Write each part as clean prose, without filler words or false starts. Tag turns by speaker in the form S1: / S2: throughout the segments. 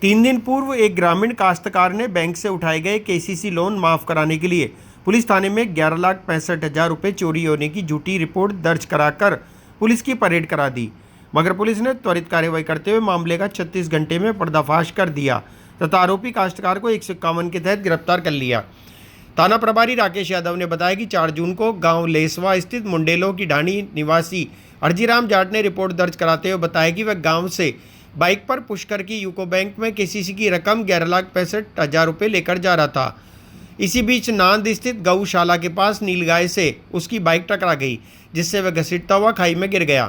S1: 3 दिन पूर्व एक ग्रामीण काश्तकार ने बैंक से उठाए गए केसीसी लोन माफ कराने के लिए पुलिस थाने में 11,65,000 रुपये चोरी होने की झूठी रिपोर्ट दर्ज कराकर पुलिस की परेड करा दी। मगर पुलिस ने त्वरित कार्रवाई करते हुए मामले का 36 घंटे में पर्दाफाश कर दिया तथा आरोपी काश्तकार को 151 के तहत गिरफ्तार कर लिया। थाना प्रभारी राकेश यादव ने बताया कि 4 जून को गांव लेसवा स्थित मुंडेलों की ढाणी निवासी अर्जीराम जाट ने रिपोर्ट दर्ज कराते हुए बताया कि वह गांव से बाइक पर पुष्कर की यूको बैंक में केसीसी की रकम 11,65,000 रुपये लेकर जा रहा था। इसी बीच नांद स्थित गौशाला के पास नीलगाय से उसकी बाइक टकरा गई, जिससे वह घसीटता हुआ खाई में गिर गया।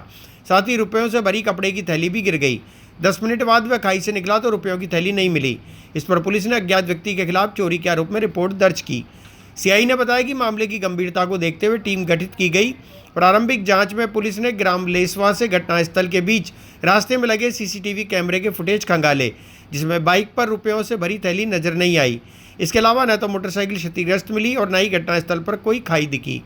S1: साथ ही रुपयों से भरी कपड़े की थैली भी गिर गई। 10 मिनट बाद वह खाई से निकला तो रुपयों की थैली नहीं मिली। इस पर पुलिस ने अज्ञात व्यक्ति के खिलाफ चोरी के आरोप में रिपोर्ट दर्ज की। सीआई ने बताया कि मामले की गंभीरता को देखते हुए टीम गठित की गई। प्रारंभिक जांच में पुलिस ने ग्राम लेसवा से घटनास्थल के बीच रास्ते में लगे सीसीटीवी कैमरे के फुटेज खंगाले, जिसमें बाइक पर रुपयों से भरी थैली नजर नहीं आई। इसके अलावा न तो मोटरसाइकिल क्षतिग्रस्त मिली और न ही घटनास्थल पर कोई खाई दिखी।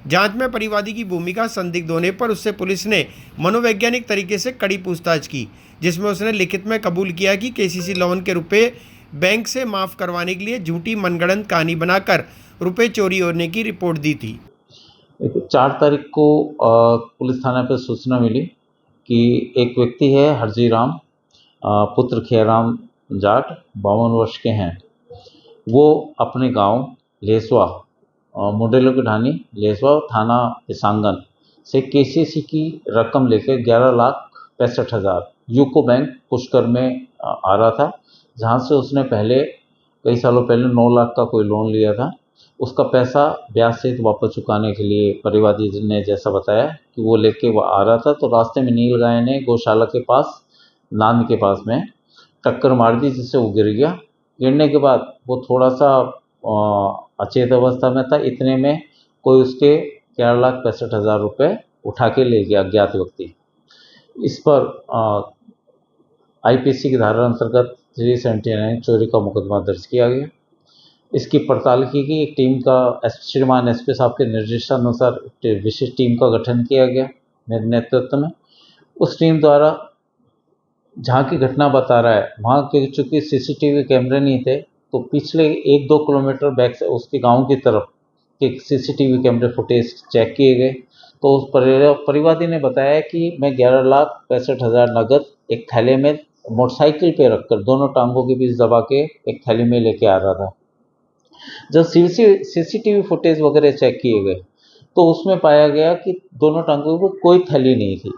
S1: जांच में परिवादी की भूमिका संदिग्ध होने पर उससे पुलिस ने मनोवैज्ञानिक तरीके से कड़ी पूछताछ की, जिसमें उसने लिखित में कबूल किया कि केसीसी लोन के रुपये बैंक से माफ़ करवाने के लिए झूठी मनगढ़ंत कहानी बनाकर रुपये चोरी होने की रिपोर्ट दी थी।
S2: 4 तारीख को पुलिस थाने पर सूचना मिली कि एक व्यक्ति है हरजीराम पुत्र खेराम जाट 52 वर्ष के हैं। वो अपने गांव लेसवा मुंडेलों की ढाणी लेसवा थाना सांगन से केसीसी की रकम लेकर 11,65,000 यूको बैंक पुष्कर में आ रहा था, जहां से उसने पहले कई सालों पहले 9 लाख का कोई लोन लिया था। उसका पैसा ब्याज सहित वापस चुकाने के लिए परिवादी ने जैसा बताया कि वो लेके वो आ रहा था, तो रास्ते में नीलगाय ने गौशाला के पास नांद के पास में टक्कर मार दी, जिससे वो गिर गया। गिरने के बाद वो थोड़ा सा अचेत अवस्था में था। इतने में कोई उसके 11,65,000 रुपये उठा के ले गया अज्ञात व्यक्ति। इस पर आईपीसी की धारा अंतर्गत 379 चोरी का मुकदमा दर्ज किया गया। इसकी पड़ताल की गई। एक टीम का श्रीमान एसपी साहब के निर्देशानुसार विशेष टीम का गठन किया गया मेरे नेतृत्व में। उस टीम द्वारा जहाँ की घटना बता रहा है वहाँ के चूँकि सीसीटीवी कैमरे नहीं थे, तो पिछले 1-2 किलोमीटर बैक से उसके गांव की तरफ के सीसीटीवी कैमरे फुटेज चेक किए गए। तो उस परिवादी ने बताया कि मैं 11,65,000 नगद एक थैले में मोटरसाइकिल पे रखकर दोनों टांगों के बीच दबा के एक थैली में लेके आ रहा था। जब सीसीटीवी फुटेज वगैरह चेक किए गए तो उसमें पाया गया कि दोनों टांगों पर कोई थैली नहीं थी।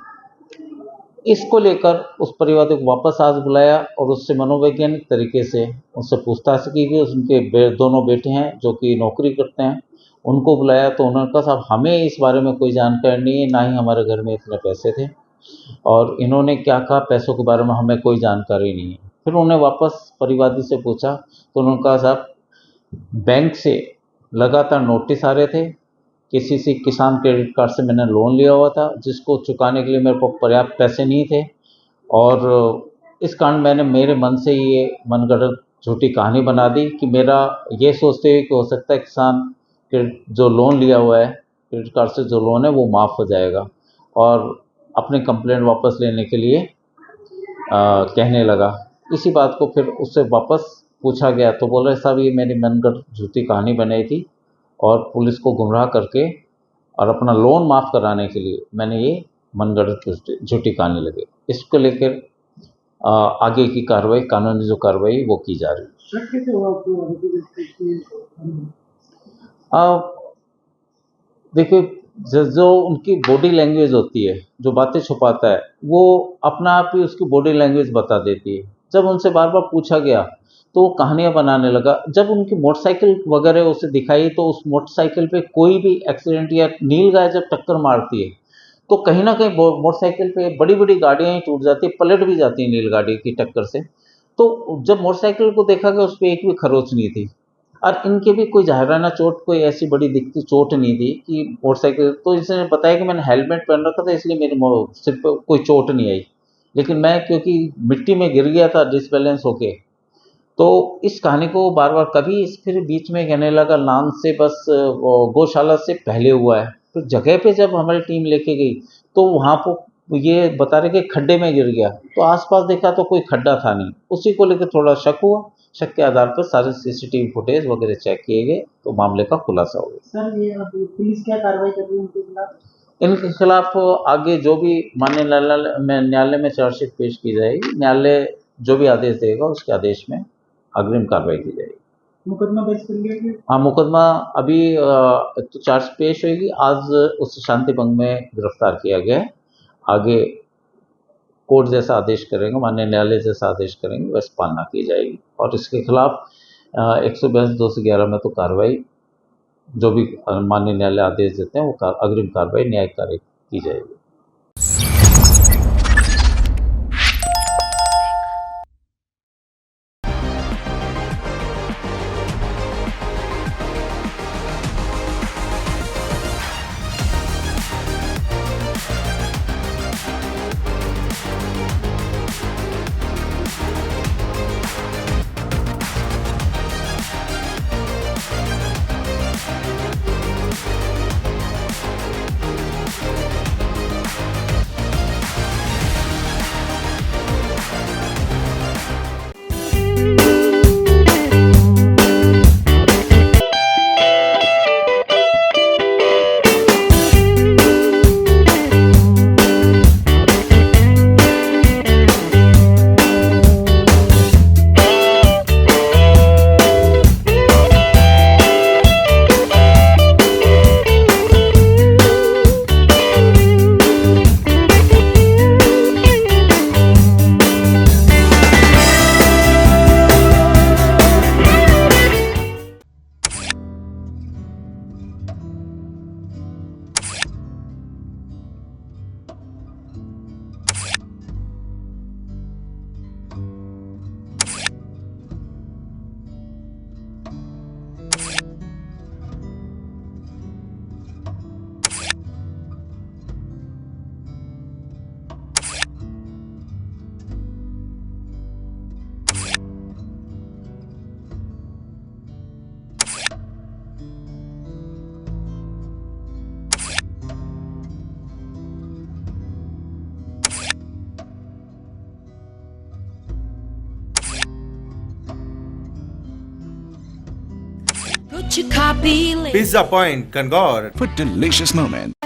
S2: इसको लेकर उस परिवादी को वापस आज बुलाया और उससे मनोवैज्ञानिक तरीके से उससे पूछताछ की गई। उनके दोनों बेटे हैं जो कि नौकरी करते हैं, उनको बुलाया तो उन्होंने कहा साहब हमें इस बारे में कोई जानकारी नहीं है, ना ही हमारे घर में इतने पैसे थे, और इन्होंने क्या कहा पैसों के बारे में हमें कोई जानकारी नहीं है। फिर उन्होंने वापस परिवादी से पूछा तो उन्होंने कहा साहब बैंक से लगातार नोटिस आ रहे थे, केसीसी किसान क्रेडिट कार्ड से मैंने लोन लिया हुआ था जिसको चुकाने के लिए मेरे को पर्याप्त पैसे नहीं थे, और इस कारण मैंने मेरे मन से ये मनगढ़ंत झूठी कहानी बना दी कि मेरा ये सोचते हुए कि हो सकता है किसान जो लोन लिया हुआ है क्रेडिट कार्ड से जो लोन है वो माफ़ हो जाएगा, और अपनी कंप्लेंट वापस लेने के लिए कहने लगा। इसी बात को फिर उससे वापस पूछा गया तो बोल रहे साहब ये मेरी मनगढ़ंत झूठी कहानी बनाई थी और पुलिस को गुमराह करके और अपना लोन माफ़ कराने के लिए मैंने ये मनगढ़ंत झूठी कहानी लगी। इसको लेकर आगे की कार्रवाई, कानूनी जो कार्रवाई वो की जा रही है। देखिए जो उनकी बॉडी लैंग्वेज होती है, जो बातें छुपाता है, वो अपना आप ही उसकी बॉडी लैंग्वेज बता देती है। जब उनसे बार बार पूछा गया तो वो कहानियाँ बनाने लगा। जब उनकी मोटरसाइकिल वगैरह उसे दिखाई तो उस मोटरसाइकिल पे कोई भी एक्सीडेंट या नीलगाय जब टक्कर मारती है तो कहीं ना कहीं मोटरसाइकिल पे बड़ी बड़ी गाड़ियाँ ही टूट जाती है, पलट भी जाती है नीलगाड़ी की टक्कर से। तो जब मोटरसाइकिल को देखा गया उस पर एक भी खरोच नहीं थी, और इनके भी कोई जहराना चोट कोई ऐसी बड़ी दिखती चोट नहीं थी कि मोटरसाइकिल। तो इसने बताया कि मैंने हेलमेट पहन रखा था इसलिए मेरे सिर पर कोई चोट नहीं आई, लेकिन मैं क्योंकि मिट्टी में गिर गया था डिसबैलेंस होके, तो इस कहानी को बार बार कभी फिर बीच में कहने लगा नांद से बस गौशाला से पहले हुआ है। तो जगह पे जब हमारी टीम लेके गई तो वहाँ पर तो ये बता रहे कि खड्डे में गिर गया, तो आसपास देखा तो कोई खड्डा था नहीं। उसी को लेकर थोड़ा शक हुआ, शक के आधार पर सारे सीसीटीवी फुटेज वगैरह चेक किए गए तो मामले का खुलासा हो गया।
S3: सर ये अब पुलिस क्या कार्रवाई कर रही है उनके खिलाफ?
S2: इनके खिलाफ आगे जो भी माननीय न्यायालय में चार्जशीट पेश की जाएगी, न्यायालय जो भी आदेश देगा उसके आदेश में अग्रिम कार्रवाई की जाएगी।
S3: मुकदमा दर्ज कर लिया गया?
S2: हाँ, मुकदमा अभी तो चार्ज पेश होगी, आज उसे शांति भंग में गिरफ्तार किया गया है। आगे कोर्ट जैसा आदेश करेंगे, माननीय न्यायालय जैसा आदेश करेंगे वैसे पालना की जाएगी। और इसके खिलाफ 142(211) में तो कार्रवाई जो भी माननीय न्यायालय आदेश देते हैं वो अग्रिम कार्रवाई न्यायिक कार्य की जाएगी।
S4: Pizza Point, Kangor.
S5: For delicious moments.